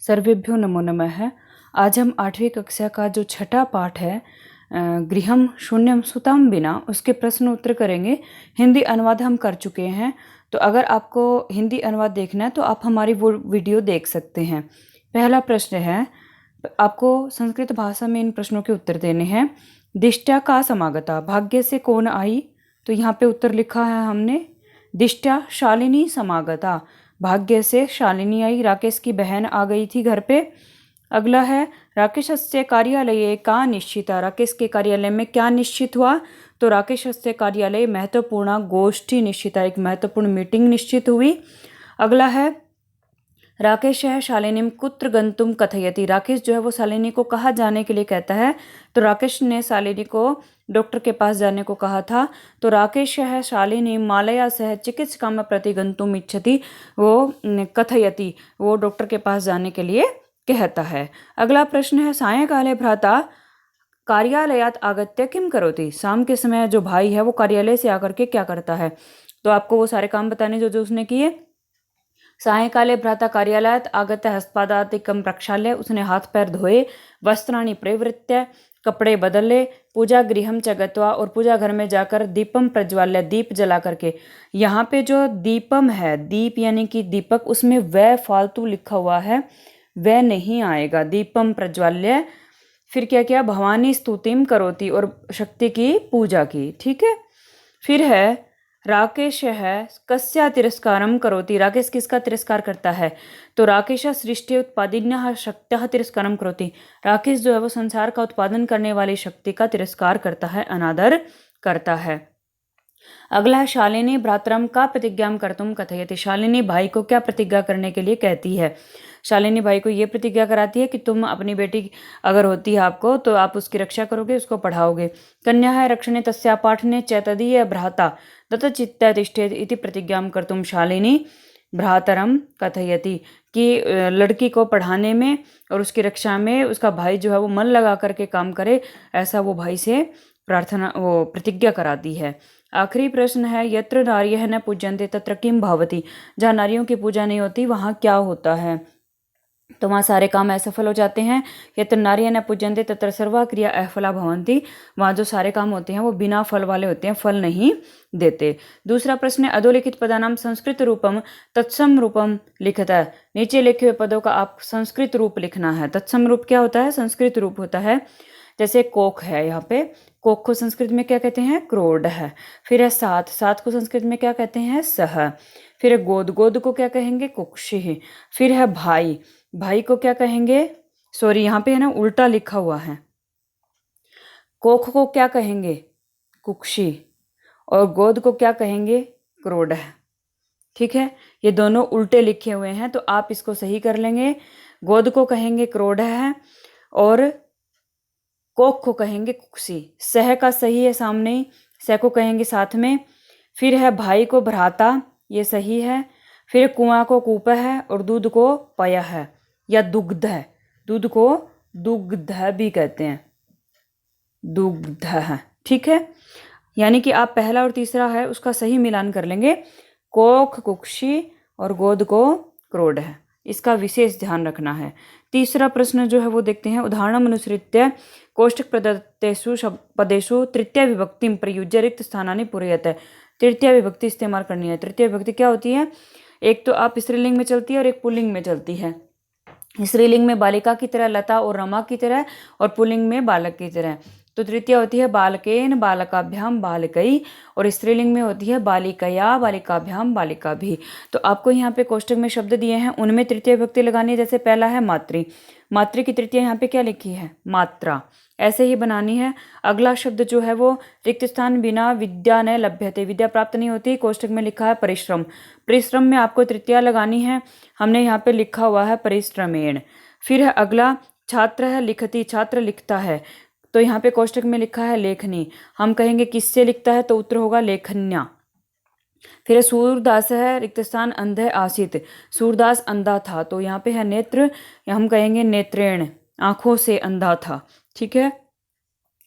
सर्वेभ्यो नमो नमः। आज हम 8वीं कक्षा का जो छठा पाठ है गृहम शून्यम सुताम विना, उसके प्रश्न उत्तर करेंगे। हिंदी अनुवाद हम कर चुके हैं, तो अगर आपको हिंदी अनुवाद देखना है तो आप हमारी वो वीडियो देख सकते हैं। पहला प्रश्न है, आपको संस्कृत भाषा में इन प्रश्नों के उत्तर देने हैं। दिष्टा का समागता, भाग्य से कौन आई? तो यहाँ पे उत्तर लिखा है हमने, दिष्टा शालिनी समागता, भाग्य से शालिनी आई, राकेश की बहन आ गई थी घर पे। अगला है, राकेशस्य कार्यालये का निश्चिता, राकेश के कार्यालय में क्या निश्चित हुआ? तो राकेशस्य कार्यालय महत्वपूर्ण गोष्ठी निश्चिता, एक महत्वपूर्ण मीटिंग निश्चित हुई। अगला है, राकेश है शालिनीम कुत्र गंतुम कथयति, राकेश जो है वो शालिनी को कहाँ जाने के लिए कहता है? तो राकेश ने शालिनी को डॉक्टर के पास जाने को कहा था। तो राकेश है शालिनी मालया सह चिकित्सकाम प्रति गंतुम इच्छति, वो कथयति, वो डॉक्टर के पास जाने के लिए कहता है। अगला प्रश्न है, सायंकाले भ्राता कार्यालयात आगत्य किम करोति, शाम के समय जो भाई है वो कार्यालय से आकर के क्या करता है? तो आपको वो सारे काम बताने जो उसने किए। सायंकाले भ्राता कार्यालयात आगत्य हस्तपादादिकं प्रक्षाल्य, उसने हाथ पैर धोए, वस्त्राणि प्रवृत्य, कपड़े बदले, पूजा गृहम च गत्वा, और पूजा घर में जाकर दीपम प्रज्वाल्य, दीप जला करके। यहाँ पे जो दीपम है, दीप यानी कि दीपक, उसमें वह फालतू लिखा हुआ है, वह नहीं आएगा। दीपम प्रज्वाल्य, फिर क्या किया? भवानी स्तुतिम करोति, और शक्ति की पूजा की। ठीक है। फिर है, राकेश है कस्या तिरस्कारम करोति, राकेश किसका तिरस्कार करता है? तो राकेश सृष्टि उत्पादिन्य शक्त्या तिरस्कारम करोति, राकेश जो है वो संसार का उत्पादन करने वाली शक्ति का तिरस्कार करता है, अनादर करता है। अगला है, शालिनी भ्रातरम का प्रतिज्ञाम कर्तुम कथयति, शालिनी भाई को क्या प्रतिज्ञा करने के लिए कहती है? शालिनी भाई को ये प्रतिज्ञा कराती है कि तुम अपनी बेटी अगर होती है आपको, तो आप उसकी रक्षा करोगे, उसको पढ़ाओगे। कन्या है रक्षणे तस्या पाठने चैतदीय भ्राता तत चित्त तिष्ठेत इति प्रतिज्ञाम कर्तुम शालिनी भ्रातरम कथयति, कि लड़की को पढ़ाने में और उसकी रक्षा में उसका भाई जो है वो मन लगा करके काम करे, ऐसा वो भाई से प्रार्थना, वो प्रतिज्ञा कराती है। आखिरी प्रश्न है, यत्र नार्यः न पूज्यन्ते तत्र किम भवति, जहाँ नारियों की पूजा नहीं होती वहाँ क्या होता है? तो वहाँ सारे काम असफल हो जाते हैं। यत्र नार्यः न पूज्यन्ते तत्र सर्वा क्रिया अफला भवन्ति, वहाँ जो सारे काम होते हैं वो बिना फल वाले होते हैं, फल नहीं देते। दूसरा प्रश्न है, अधोलिखित पदानाम संस्कृत रूपम तत्सम रूपम लिखता है, नीचे लिखे हुए पदों का आप संस्कृत रूप लिखना है। तत्सम रूप क्या होता है? संस्कृत रूप होता है। जैसे कोक है, यहाँ पे कोक को संस्कृत में क्या कहते हैं? क्रोड है। फिर है सात, सात को संस्कृत में क्या कहते हैं? सह। फिर है गोद, गोद को क्या कहेंगे? कुक्षि। फिर है भाई, भाई को क्या कहेंगे? सॉरी, यहाँ पे है ना उल्टा लिखा हुआ है, कोख को क्या कहेंगे? कुक्षि, और गोद को क्या कहेंगे? क्रोड है। ठीक है, ये दोनों उल्टे लिखे हुए हैं, तो आप इसको सही कर लेंगे। गोद को कहेंगे क्रोड है, और कोख को कहेंगे कुक्षी। सह का सही है सामने ही, सह को कहेंगे साथ में। फिर है भाई को भ्राता, ये सही है। फिर कुआं को कूप है, और दूध को पय है या दुग्ध है, दूध को दुग्ध भी कहते हैं, दुग्ध है। ठीक है, यानी कि आप पहला और तीसरा है उसका सही मिलान कर लेंगे, कोख कुक्षी और गोद को क्रोड है, इसका विशेष ध्यान रखना है। तीसरा प्रश्न जो है वो देखते हैं, उदाहरणम अनुसृत्य कोष्ठक प्रदत्तेषु पदेषु तृतीय विभक्ति प्रयुज्य रिक्त स्थानानि पूरयत, तृतीय विभक्ति इस्तेमाल करनी है। तृतीय विभक्ति क्या होती है? एक तो आप स्त्रीलिंग में चलती है और एक पुल्लिंग में चलती है। स्त्रीलिंग में बालिका की तरह, लता और रमा की तरह, और पुल्लिंग में बालक की तरह। तो तृतीय होती है बालकेन बालकाभ्याम बालकई, और स्त्रीलिंग में होती है बालिकया बालिकाभ्याम बालिका भी। तो आपको यहाँ पे कोष्टक में शब्द दिए हैं, उनमें तृतीय विभक्ति लगानी है। जैसे पहला है मातृ, मातृ की तृतीय यहाँ पे क्या लिखी है? मात्रा, ऐसे ही बनानी है। अगला शब्द जो है वो, रिक्त स्थान बिना विद्या न लभ्यते, विद्या प्राप्त नहीं होती, कोष्टक में लिखा है परिश्रम, परिश्रम में आपको तृतीया लगानी है, हमने यहाँ पे लिखा हुआ है परिश्रमेण। फिर है अगला, छात्र है लिखती, छात्र लिखता है, तो यहाँ पे कोष्टक में लिखा है लेखनी, हम कहेंगे किससे लिखता है? तो उत्तर होगा लेखन्या। फिर सूरदास है रिक्त स्थान अंधे आसित, सूरदास अंधा था, तो यहाँ पे है नेत्र, हम कहेंगे नेत्रेण, आंखों से अंधा था। ठीक है,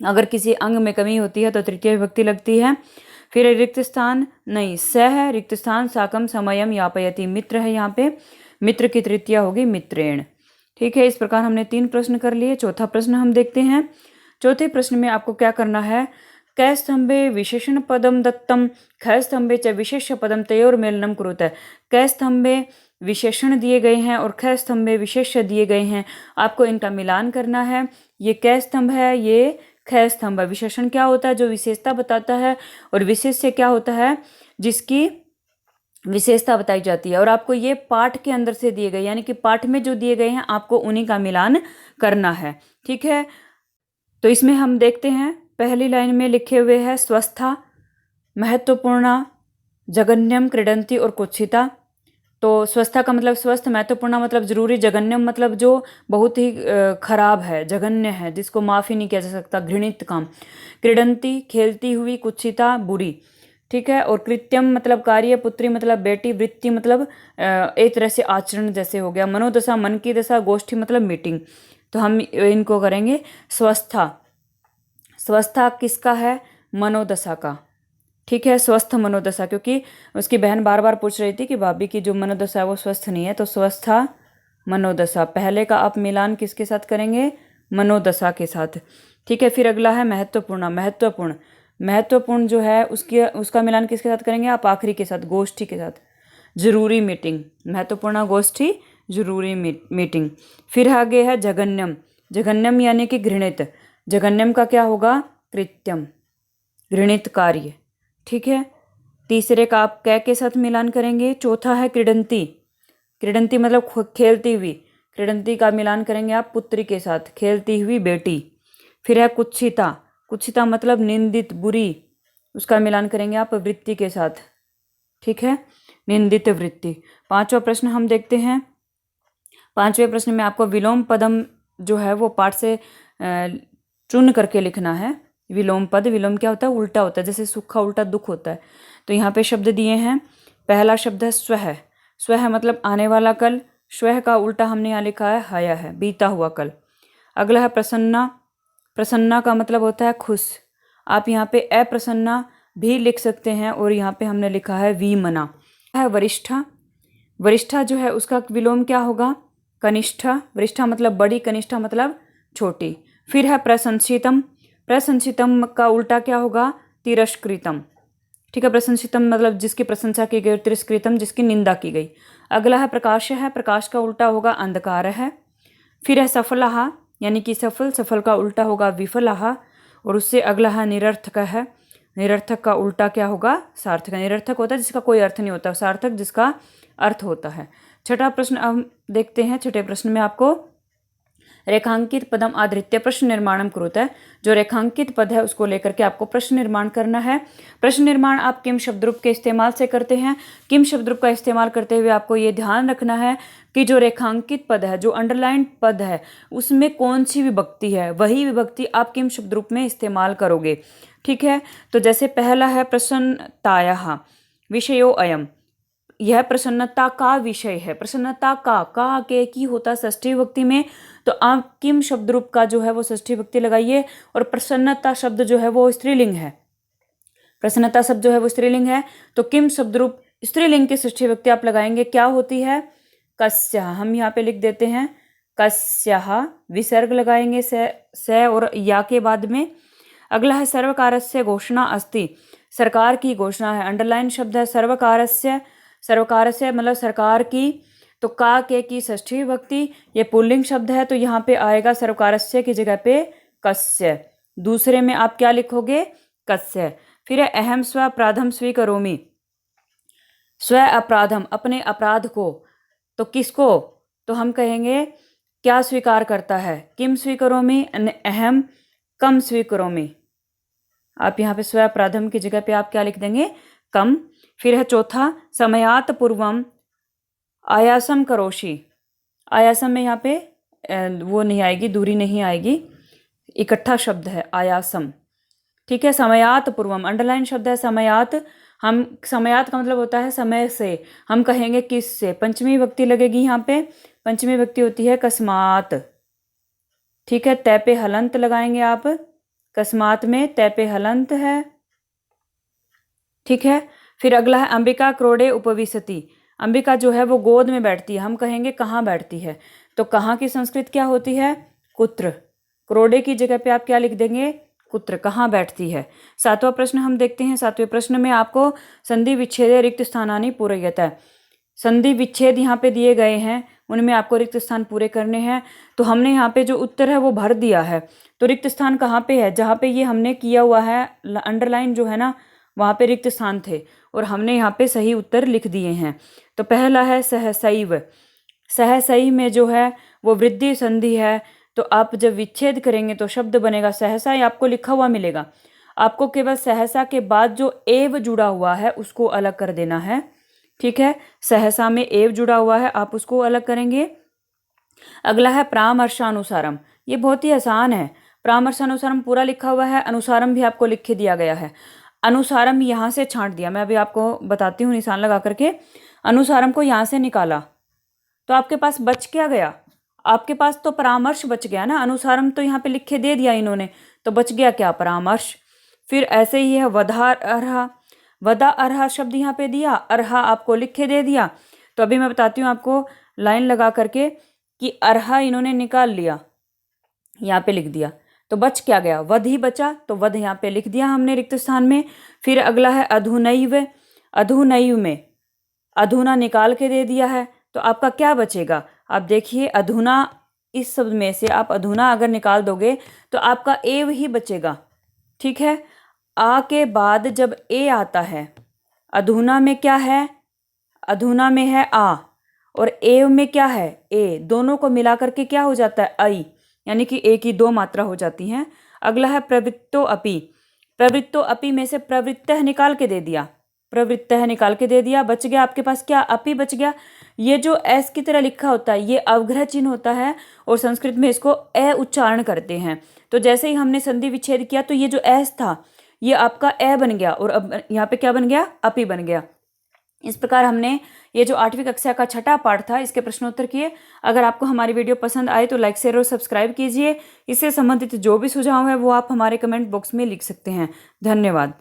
अगर किसी अंग में कमी होती है तो तृतीय विभक्ति लगती है। फिर रिक्त स्थान नहीं, सह रिक्त स्थान साकम समयम यापयति, मित्र है यहाँ पे, मित्र की तृतीया होगी मित्रेण। ठीक है, इस प्रकार हमने 3 प्रश्न कर लिए। चौथा प्रश्न हम देखते हैं। चौथे प्रश्न में आपको क्या करना है, कै स्तंभे विशेषण पदम दत्तम खै स्तंभे च विशेष्य पदम तयोर मेलनम कुरुत। कै स्तंभे विशेषण दिए गए हैं और खै स्तंभे विशेष्य दिए गए हैं, आपको इनका मिलान करना है। ये कै स्तंभ है, ये खै स्तंभ है। विशेषण क्या होता है, जो विशेषता बताता है, और विशेष्य क्या होता है, जिसकी विशेषता बताई जाती है। और आपको ये पाठ के अंदर से दिए गए, यानी कि पाठ में जो दिए गए हैं आपको उन्हीं का मिलान करना है। ठीक है, तो इसमें हम देखते हैं, पहली लाइन में लिखे हुए है स्वस्था, महत्वपूर्ण, जगन्यम, क्रीडंती और कुत्सिता। तो स्वस्था का मतलब स्वस्थ, महत्वपूर्ण मतलब जरूरी, जगन्यम मतलब जो बहुत ही खराब है, जघन्य है, जिसको माफ़ी नहीं किया जा सकता, घृणित काम। क्रीडंती खेलती हुई, कुत्सिता बुरी। ठीक है, और कृत्यम मतलब कार्य, पुत्री मतलब बेटी, वृत्ति मतलब एक तरह से आचरण जैसे हो गया, मनोदशा मन की दशा, गोष्ठी मतलब मीटिंग। तो हम इनको करेंगे स्वस्था। स्वस्था किसका है, मनोदशा का। ठीक है, स्वस्थ मनोदशा, क्योंकि उसकी बहन बार बार पूछ रही थी कि भाभी की जो मनोदशा है वो स्वस्थ नहीं है, तो स्वस्था मनोदशा। पहले का आप मिलान किसके साथ करेंगे, मनोदशा के साथ। ठीक है, फिर अगला है महत्वपूर्ण। महत्वपूर्ण, महत्वपूर्ण जो है उसका मिलान किसके साथ करेंगे आप, आखिरी के साथ, गोष्ठी के साथ। जरूरी मीटिंग, महत्वपूर्ण गोष्ठी, जरूरी मीटिंग। फिर आगे है जघन्यम। जघन्यम यानी कि घृणित। जघन्यम का क्या होगा, कृत्यम, घृणित कार्य। ठीक है, तीसरे का आप कै के साथ मिलान करेंगे। चौथा है क्रीडंती। क्रीडंती मतलब खेलती हुई, क्रीडंती का मिलान करेंगे आप पुत्री के साथ, खेलती हुई बेटी। फिर है कुत्सिता। कुत्सिता मतलब निंदित, बुरी, उसका मिलान करेंगे आप वृत्ति के साथ। ठीक है, निंदित वृत्ति। पांचवा प्रश्न हम देखते हैं। पांचवें प्रश्न में आपको विलोम पदम जो है वो पाठ से चुन करके लिखना है। विलोम पद, विलोम क्या होता है, उल्टा होता है, जैसे सुख का उल्टा दुख होता है। तो यहाँ पे शब्द दिए हैं। पहला शब्द है स्वह। स्वह मतलब आने वाला कल। स्वह का उल्टा हमने यहाँ लिखा है हया है, बीता हुआ कल। अगला है प्रसन्ना। प्रसन्ना का मतलब होता है खुश। आप यहाँ पे अप्रसन्ना भी लिख सकते हैं, और यहाँ पे हमने लिखा है विमना। है वरिष्ठा। वरिष्ठा जो है उसका विलोम क्या होगा, कनिष्ठा। वरिष्ठा मतलब बड़ी, कनिष्ठा मतलब छोटी। फिर है प्रशंसितम। प्रशंसितम का उल्टा क्या होगा, तिरस्कृतम। ठीक है, प्रशंसितम मतलब जिसकी प्रशंसा की गई, तिरस्कृतम जिसकी निंदा की गई। अगला है प्रकाश है। प्रकाश का उल्टा होगा अंधकार है। फिर है सफलहा यानी कि सफल। सफल का उल्टा होगा विफलहा। और उससे अगला है निरर्थक है। निरर्थक का उल्टा क्या होगा, सार्थक। निरर्थक होता है जिसका कोई अर्थ नहीं होता, सार्थक जिसका अर्थ होता है। छठा प्रश्न हम देखते हैं। छठे प्रश्न में आपको रेखांकित पदम आधृत्य प्रश्न निर्माणम कुरुत है। जो रेखांकित पद है उसको लेकर के आपको प्रश्न निर्माण करना है। प्रश्न निर्माण आप किम शब्द रूप के इस्तेमाल से करते हैं। किम शब्द रूप का इस्तेमाल करते हुए आपको ये ध्यान रखना है कि जो रेखांकित पद है, जो अंडरलाइंड पद है, उसमें कौन सी विभक्ति है, वही विभक्ति आप किम शब्द रूप में इस्तेमाल करोगे। ठीक है, तो जैसे पहला है प्रसन्नतायाः विषयो अयम। यह प्रसन्नता का विषय है। प्रसन्नता का के की होता है षष्ठी विभक्ति में, तो आप किम शब्द रूप का जो है वो षष्ठी विभक्ति लगाइए। और प्रसन्नता शब्द जो है वो स्त्रीलिंग है। प्रसन्नता शब्द जो है वो स्त्रीलिंग है, तो किम शब्द रूप स्त्रीलिंग की षष्ठी विभक्ति आप लगाएंगे, क्या होती है, कस्यः। हम यहाँ पे लिख देते हैं कस्यः। विसर्ग लगाएंगे से और या के बाद में। अगला है सर्वकारस्य घोषणा अस्ति। सरकार की घोषणा है। अंडरलाइन शब्द है सर्वकारस्य। सर्वकारस्य मतलब सरकार की। तो का के की षष्ठी विभक्ति, ये पुल्लिंग शब्द है, तो यहाँ पे आएगा सर्वकारस्य की जगह पे कस्य। दूसरे में आप क्या लिखोगे, कस्य। फिर है अहम स्व अपराधम स्वीकरोमि। स्व अपराधम अपने अपराध को, तो किसको, तो हम कहेंगे क्या स्वीकार करता है, किम स्वीकरोमि, अहम कम स्वीकरोमि। आप यहाँ पे स्व अपराधम की जगह पे आप क्या लिख देंगे, कम। फिर है चौथा समयात पूर्वम आयासम करोषि। आयासम में यहाँ पे वो नहीं आएगी, दूरी नहीं आएगी, इकट्ठा शब्द है आयासम। ठीक है, समयात पूर्वम अंडरलाइन शब्द है समयात। हम समयात का मतलब होता है समय से, हम कहेंगे किस से, पंचमी विभक्ति लगेगी यहाँ पे। पंचमी विभक्ति होती है कस्मात। ठीक है, तय पे हलंत लगाएंगे आप, कस्मात में तय पे हलंत है। ठीक है, फिर अगला है अंबिका क्रोडे उपविशति। अंबिका जो है वो गोद में बैठती है, हम कहेंगे कहाँ बैठती है, तो कहाँ की संस्कृत क्या होती है? कुत्र। करोड़े की जगह पे आप क्या लिख देंगे? कुत्र। कहाँ बैठती है? 7वां प्रश्न हम देखते हैं। 7वें प्रश्न में आपको संधि विच्छेद रिक्त स्थानानि पूरयत। संधि विच्छेद यहाँ पे दिए गए हैं, उनमें आपको रिक्त स्थान पूरे करने हैं। तो हमने यहाँ पे जो उत्तर है वो भर दिया है। तो रिक्त स्थान कहाँ पे है? जहाँ पे ये हमने किया हुआ है अंडरलाइन जो है ना, वहाँ पे रिक्त स्थान थे और हमने यहाँ पे सही उत्तर लिख दिए हैं। तो पहला है सहसैव। सहसई में जो है वो वृद्धि संधि है। तो आप जब विच्छेद करेंगे तो शब्द बनेगा सहसा, ये आपको लिखा हुआ मिलेगा। आपको केवल सहसा के बाद जो एव जुड़ा हुआ है उसको अलग कर देना है। ठीक है, सहसा में एव जुड़ा हुआ है, आप उसको अलग करेंगे। अगला है परामर्शानुसारम। ये बहुत ही आसान है। परामर्शानुसारम पूरा लिखा हुआ है, अनुसारम भी आपको लिख के दिया गया है। अनुसारम यहाँ से छांट दिया, मैं अभी आपको बताती हूँ निशान लगा करके। अनुसारम को यहाँ से निकाला तो आपके पास बच क्या गया? आपके पास तो परामर्श बच गया ना। अनुसारम तो यहाँ पे लिख के दे दिया इन्होंने, तो बच गया क्या? परामर्श। फिर ऐसे ही है वधा अर्हा। वधा अर्हा शब्द यहाँ पे दिया, अर्हा आपको लिख के दे दिया। तो अभी मैं बताती हूँ आपको लाइन लगा करके कि अर्हा इन्होंने निकाल लिया, यहाँ पे लिख दिया, तो बच क्या गया? वध ही बचा, तो वध यहाँ पे लिख दिया हमने रिक्त स्थान में। फिर अगला है अधुनैव। अधुनैव में अधुना निकाल के दे दिया है, तो आपका क्या बचेगा? आप देखिए अधुना, इस शब्द में से आप अधुना अगर निकाल दोगे तो आपका एव ही बचेगा। ठीक है, आ के बाद जब ए आता है, अधुना में क्या है? अधुना में है आ, और एव में क्या है? ए। दोनों को मिला करके क्या हो जाता है? आई, यानी कि ए की 2 मात्रा हो जाती हैं। अगला है प्रवृत्तो अपि। प्रवृत्तो अपि में से प्रवृत्तः निकाल के दे दिया, प्रवृत्तः निकाल के दे दिया, बच गया आपके पास क्या? अपि बच गया। ये जो एस की तरह लिखा होता है ये अवग्रह चिन्ह होता है और संस्कृत में इसको ए उच्चारण करते हैं। तो जैसे ही हमने संधि विच्छेद किया तो ये जो एस था ये आपका ए बन गया और अब यहाँ पे क्या बन गया? अपि बन गया। इस प्रकार हमने ये जो 8वीं कक्षा का छठा पाठ था इसके प्रश्नोत्तर किए। अगर आपको हमारी वीडियो पसंद आए तो लाइक शेयर और सब्सक्राइब कीजिए। इससे संबंधित जो भी सुझाव है वो आप हमारे कमेंट बॉक्स में लिख सकते हैं। धन्यवाद।